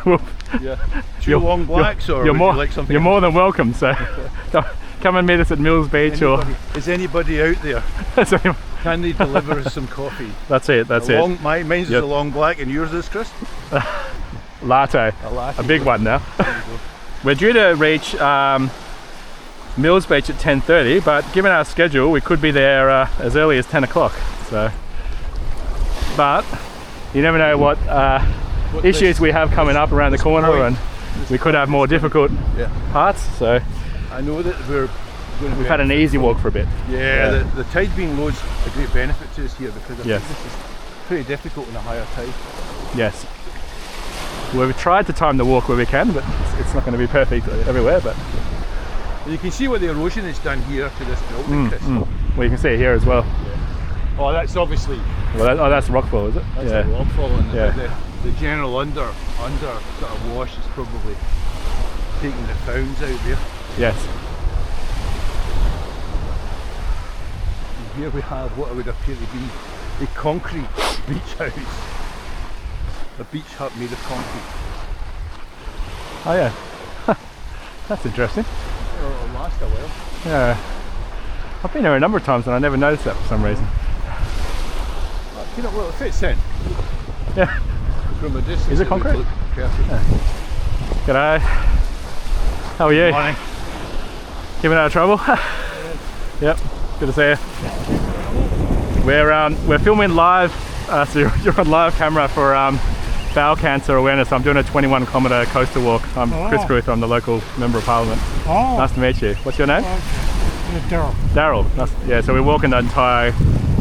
we'll, Yeah. Two long blacks, or would you like something? you're more than welcome. So come and meet us at Mills Beach, Is anybody out there? or Can they deliver us some coffee? that's it. That's A it. long, mine's Yep. is a long black, and yours is, Chris? Latte, A latte. a big one now. There you go. We're due to reach Mills Beach at 10:30, but given our schedule, we could be there as early as 10 o'clock. So, but you never know what issues we have coming up around the corner, point- and we could have more difficult Yeah. parts. So I know that we're going to we've had an easy walk for a bit. Yeah, the tide being low's a great benefit to us here, because I Yes. think this is pretty difficult in a higher tide. Yes. Well, we've tried to time the walk where we can, but it's not going to be perfect everywhere. But And you can see what the erosion has done here to this building, Chris. well, you can see it here as well. Oh, that's obviously Well, that's rockfall, is it? that's a rockfall, and Yeah. the general under sort of wash is probably taking the founds out there. Yes. And here we have what would appear to be a concrete beach house. A beach hut made of concrete. Oh yeah. That's interesting. It'll last a while. Yeah. I've been here a number of times and I never noticed that for some reason. You know, well, it fits in. Yeah. From a distance. Is it would concrete? look perfect. G'day. How are you? Morning. Keeping out of trouble? Yep. Good to see you. We're filming live, so you're on live camera for bowel cancer awareness. I'm doing a 21-kilometre coastal walk. I'm Chris Gruth, I'm the local Member of Parliament. Oh, Nice to meet you. What's your name? Daryl. Daryl. Nice. Yeah, so we're walking the entire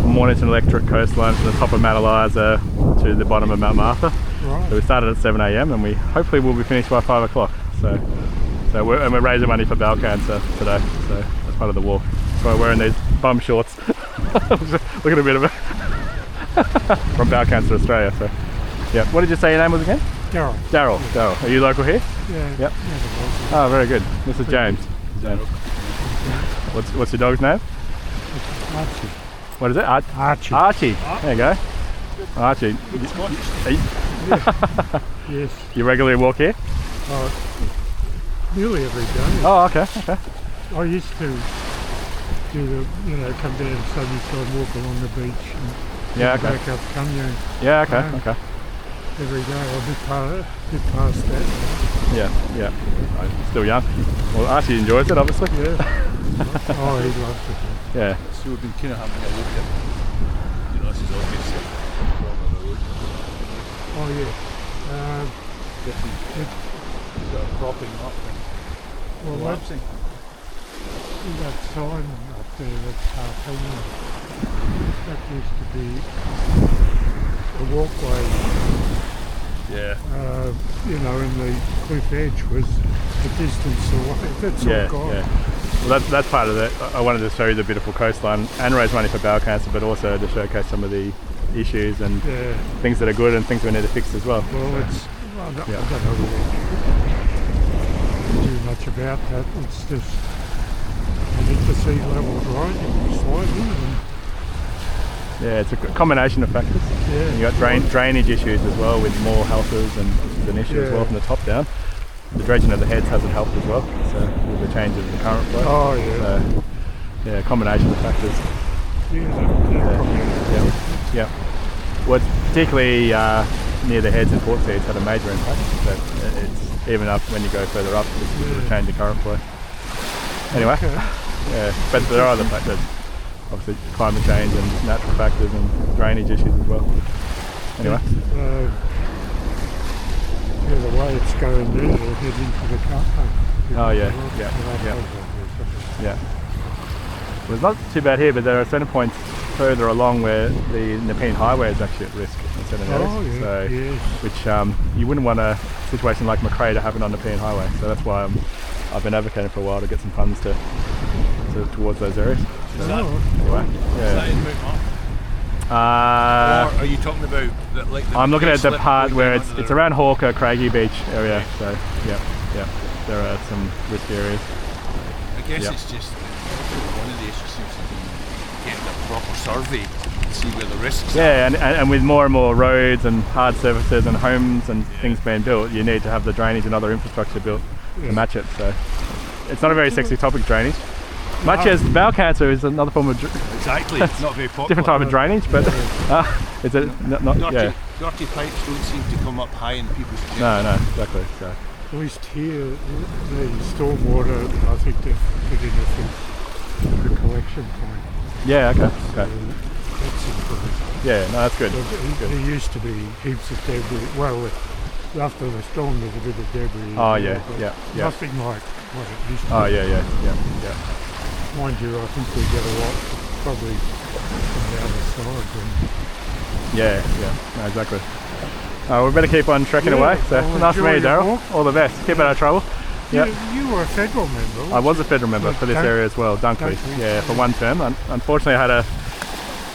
Mornington Electorate coastline from the top of Mount Eliza to the bottom of Mount Martha. Right. So we started at 7 a.m. and we hopefully will be finished by 5 o'clock. So we're raising money for bowel cancer today. So that's part of the walk. So we're wearing these bum shorts. Look at a bit of it from Bowel Cancer Australia. So yeah. What did you say your name was again? Daryl. Daryl. Are you local here? Yeah. Yep. Yeah, Oh, very good. This is James. James. What's your dog's name? Archie. What is it? Archie. Archie. There you go. Archie. Yes. You regularly walk here? Nearly every day. Oh, okay. Okay. I used to do the, come down Sunnyside, walk along the beach and Yeah. Okay. back up Cunyon Yeah. Okay. Okay. every day. I'm a bit past that. Yeah. Yeah. Still young. Well, Archie enjoys it, obviously. Yeah. Oh, he loves it. Yeah. So we've been kind of having a look at, this is obviously from the road. Oh, yeah. Different that are cropping up and Well, collapsing. that sign up there that's Harpunian, that used to be a walkway, Yeah. in the cliff edge was the distance away. That's all Yeah. gone. Yeah. Well, that's part of it. I wanted to show you the beautiful coastline and raise money for bowel cancer, but also to showcase some of the issues and Yeah. things that are good and things we need to fix as well. Well, So, I don't Yeah. know really do much about that. It's just I think the sea level's rising slightly. And, yeah, it's a combination of factors. yeah. You got drainage issues as well with more houses, and this is an issue as well Yeah. from the top down. The dredging of the heads hasn't helped as well, so with the change of the current flow. Oh, yeah. So, yeah, combination of factors. Yeah, Yeah. Yeah. Well, it's particularly near the heads in Portsea, it's had a major impact. But it's even up when you go further up, it's a change of current flow. Anyway, Okay. yeah, but there are other factors. Obviously, climate change and natural factors and drainage issues as well. Anyway, The way it's going there, we'll head into the car park. Oh, yeah, yeah, yeah. yeah. Well, it's not too bad here, but there are certain points further along where the Nepean Highway is actually at risk in certain areas. Oh, yeah, So, yes. which you wouldn't want a situation like Macrae to happen on the Nepean Highway. So that's why I've been advocating for a while to get some funds towards those areas. So, Oh, anyway, Is that yeah. in Mount Mark? Or are you talking about the I'm looking at the slip part going where down it's under it's the- around Hawker, Craigie Beach area. So yeah, there are some risky areas. I guess Yeah. it's just one of the issues seems to be getting a proper survey to see where the risks are. Yeah, and with more and more roads and hard surfaces and homes and things being built, you need to have the drainage and other infrastructure built Yeah. to match it. So it's not a very sexy topic, drainage. Much as bowel cancer is another form of Exactly, it's not very popular. different type of drainage, but it's a not Dirty, yeah. dirty pipes don't seem to come up high in people's ears. No, exactly. So At least here, the stormwater, I think they've put in a good collection point. yeah, okay. That's improved. Yeah, no, that's good. There used to be heaps of debris. Well, after the storm, there's a bit of debris. Oh as yeah, well, but yeah. Nothing like what it used to Oh be. yeah. Mind you, I think we get a lot probably from the other side. Yeah, no, exactly. We better keep on trekking Yeah, away. So I'll nice to meet you, enjoy your Daryl. walk. All the best. Keep out of trouble. Yep. You were a federal member. I was a federal member for this area as well, Dunkley. Dunkley. Yeah, for one term. Unfortunately, I had a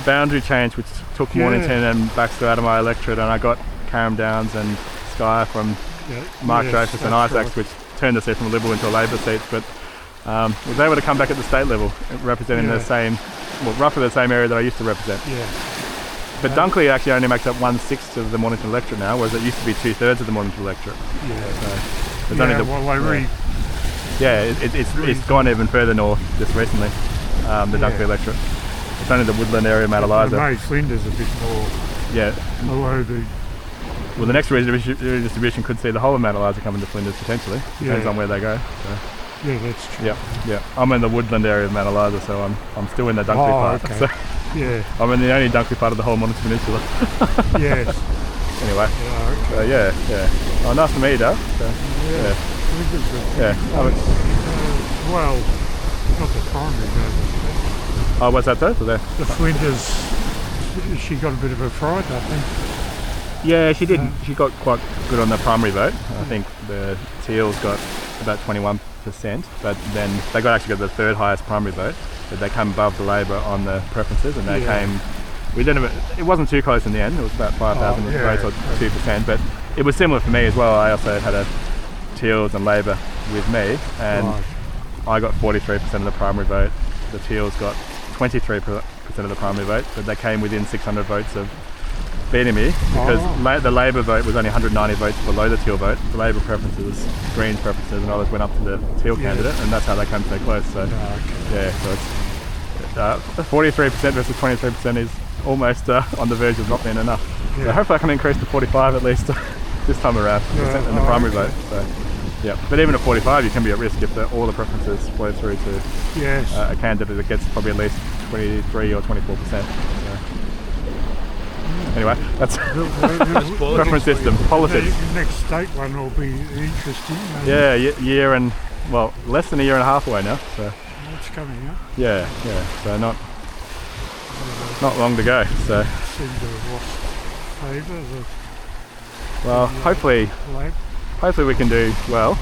boundary change which took Mornington and Baxter out of my electorate, and I got Carrum Downs and Skye from Mark Dreyfus and Isaacs, which turned us here from a Liberal into a Labor seat. But was able to come back at the state level, representing the same, well, roughly the same area that I used to represent. Yeah. But Dunkley actually only makes up 1/6 of the Mornington electorate now, whereas it used to be 2/3 of the Mornington electorate. Yeah. There's only the, it's gone even further north just recently, the Dunkley electorate. It's only the woodland area of Matalisa. May Flinders a bit more Yeah. below the. Well, the next redistribution could see the whole of Matalisa come into Flinders potentially. Depends on where they go. So. Yeah, that's true. Yeah. I'm in the woodland area of Matalisa, so I'm still in the Dunkley part. Okay. So Yeah. I'm in the only Dunkley part of the whole Mornington Peninsula. Yes. Anyway. Yeah. Okay. Yeah. Oh, nice to meet you, Dale. So, yeah. Well, not the primary, no. Oh, what's that though? The Flinders, she got a bit of a fright, I think. Yeah, she did. She got quite good on the primary vote. I think the Teals got about 21%, but then they actually got the third highest primary vote. But they came above the Labor on the preferences, and they came. We didn't. It wasn't too close in the end. It was about 5,000 votes or 2%, but it was similar for me as well. I also had a Teals and Labor with me, and I got 43% of the primary vote. the Teals got 23% of the primary vote, but they came within 600 votes of beating me because the Labor vote was only 190 votes below the Teal vote. The Labor preferences, Greens preferences, and others went up to the Teal candidate, and that's how they came so close. So yeah, so it's 43% versus 23% is almost on the verge of not being enough. So hopefully I can increase to 45 at least this time around in the primary vote. So yeah, but even at 45, you can be at risk if all the preferences flow through to a candidate that gets probably at least 23 or 24%. So. Anyway, that's preference system, politics. The next state one will be interesting. Yeah, year and, well, less than a year and a half away now. So It's coming up. yeah, so not long to go. So Seem to have lost favour. well, hopefully we can do well.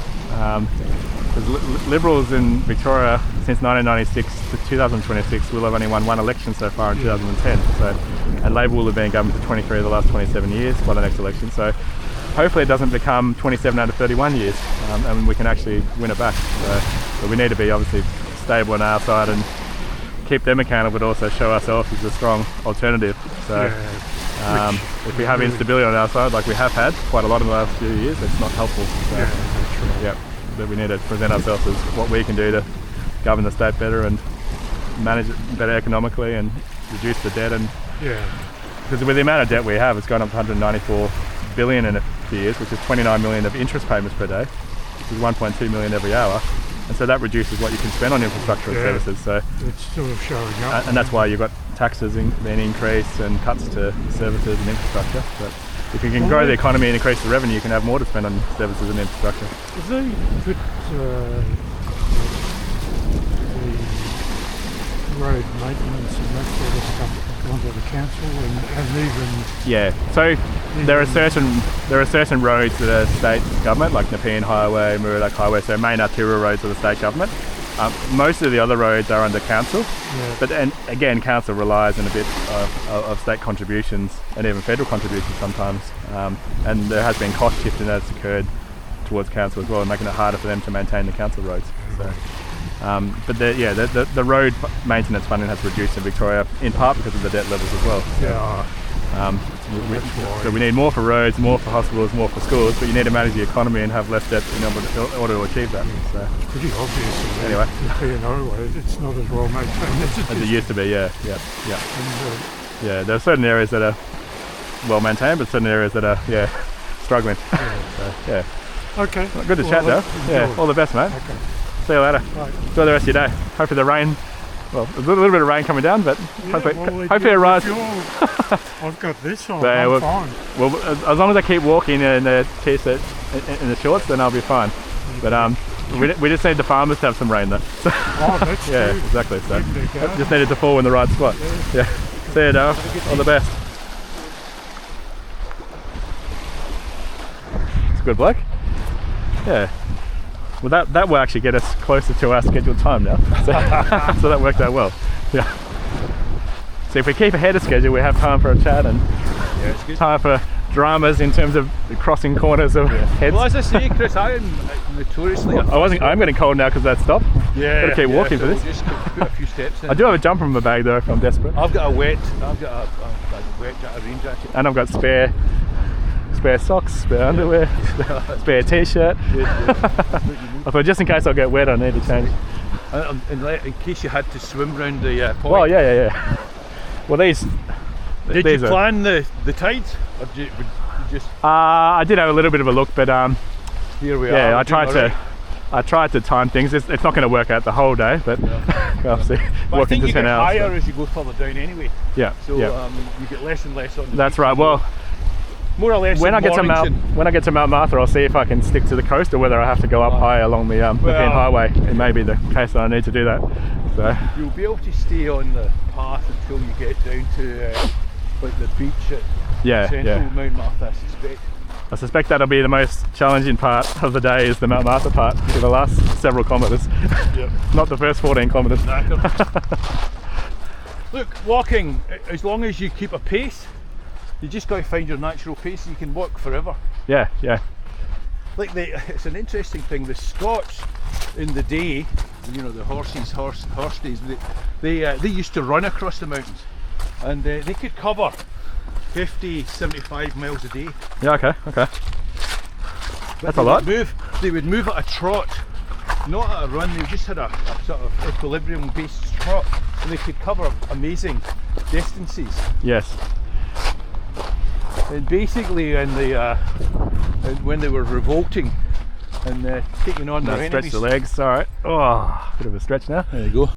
Because Liberals in Victoria since 1996 to 2026 will have only won one election so far in 2010. So, and Labor will have been in government for 23 of the last 27 years by the next election. So hopefully it doesn't become 27 out of 31 years, and we can actually win it back. So, but we need to be obviously stable on our side and keep them accountable, but also show ourselves as a strong alternative. So if we have instability on our side, like we have had quite a lot in the last few years, it's not helpful. So, that we need to present ourselves as what we can do to govern the state better and manage it better economically and reduce the debt. And because with the amount of debt we have, it's gone up to 194 billion in a few years, which is 29 million of interest payments per day, which is 1.2 million every hour. And so that reduces what you can spend on infrastructure and services. So it's still showing up. and that's why you've got taxes being increased and cuts to services and infrastructure. But if you can grow the economy and increase the revenue, you can have more to spend on services and infrastructure. If they put the road maintenance and that sort of stuff onto the council and even so there are certain roads that are state government, like Nepean Highway, Murdoch Highway, so main arterial roads of the state government. Most of the other roads are under council, but then again, council relies on a bit of state contributions and even federal contributions sometimes, and there has been cost shifting that's occurred towards council as well, making it harder for them to maintain the council roads. So, but the road maintenance funding has reduced in Victoria in part because of the debt levels as well. So, so we need more for roads, more for hospitals, more for schools, but you need to manage the economy and have less debt in order to achieve that. So, pretty obvious. Anyway, it's not as well maintained as it used to be. Yeah. There are certain areas that are well maintained, but certain areas that are struggling. So, Okay. Well, good to chat though. All the best, mate. Okay. See you later. Right. Enjoy the rest of your day. Hopefully the rain. Well, there's a little bit of rain coming down, but hopefully it rise. I've got this on. Yeah, I'm fine. Well, as long as I keep walking in the t-shirt in the shorts, then I'll be fine. But we just need the farmers to have some rain though. So, That's yeah, true. exactly. So just needed to fall in the right spot. Yeah. See you, Dale. All the best. It's a good bloke. Yeah. Well, that will actually get us closer to our scheduled time now. So, so that worked out well. Yeah. So if we keep ahead of schedule, we have time for a chat and time for dramas in terms of crossing corners of heads. Well, as I say, Chris, I am notoriously. I'm getting cold now because of that stop. Gotta keep walking for this. Just put a few steps in. I do have a jumper in my bag though if I'm desperate. I've got a wet rain jacket. And I've got spare socks, spare underwear, spare t-shirt. I thought just in case I'll get wet I need to change. In case you had to swim round the point. Well, yeah. Well, these Did you plan the tides? Or did you just... I did have a little bit of a look, but here we are. Yeah, I tried to time things. It's not going to work out the whole day, but obviously but working to 10 hours. I think you get higher as you go further down anyway. Yeah. So you get less and less on the That's beach. right. Well, more or less when I get to Mount Martha, I'll see if I can stick to the coast or whether I have to go up high along the Nepean Highway. It may be the case that I need to do that. So you'll be able to stay on the path until you get down to like the beach at central Mount Martha, I suspect. I suspect that'll be the most challenging part of the day, is the Mount Martha part for the last several kilometres. Not the first 14 kilometres. Look, walking, as long as you keep a pace, you just got to find your natural pace and you can walk forever. Yeah. Like it's an interesting thing, the Scots in the day you know, the horse days, they used to run across the mountains, and they could cover 50, 75 miles a day. Yeah, okay, okay. But That's a lot. They would move at a trot, not at a run. They just had a sort of equilibrium-based trot, and they could cover amazing distances. Yes. And basically, when they were revolting and taking on Now their stretch enemies. the legs. All right. Oh, bit of a stretch now. There you go.